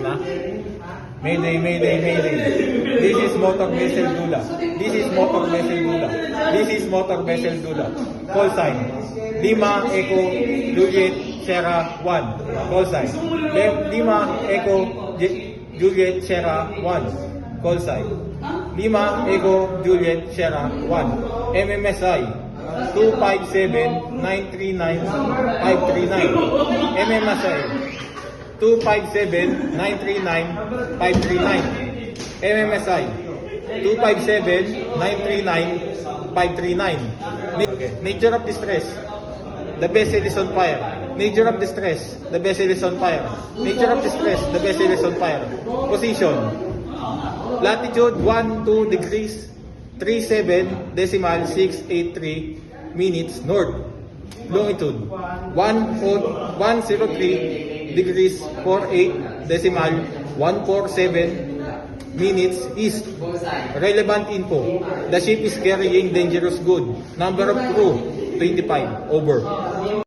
na. Mayday, mayday, mayday. This is motor vessel Dula. This is motor vessel Dula. This is motor vessel Dula. Call sign. Lima Echo Juliet Sierra 1. Call sign. Lima Echo Juliet Sierra 1. Call sign. Lima Echo Juliet Sierra 1. MMSI 257-939-539. MMSI 257-939-539. MMSI 257-939-539. Nature of distress. The vessel is on fire. Nature of distress. The vessel is on fire. Nature of distress. The vessel is on fire. Position. Latitude 12 degrees 37 decimal 683 minutes north. Longitude 103 degrees 48 decimal 147 minutes east. Relevant info. The ship is carrying dangerous goods. Number of crew 25. Over.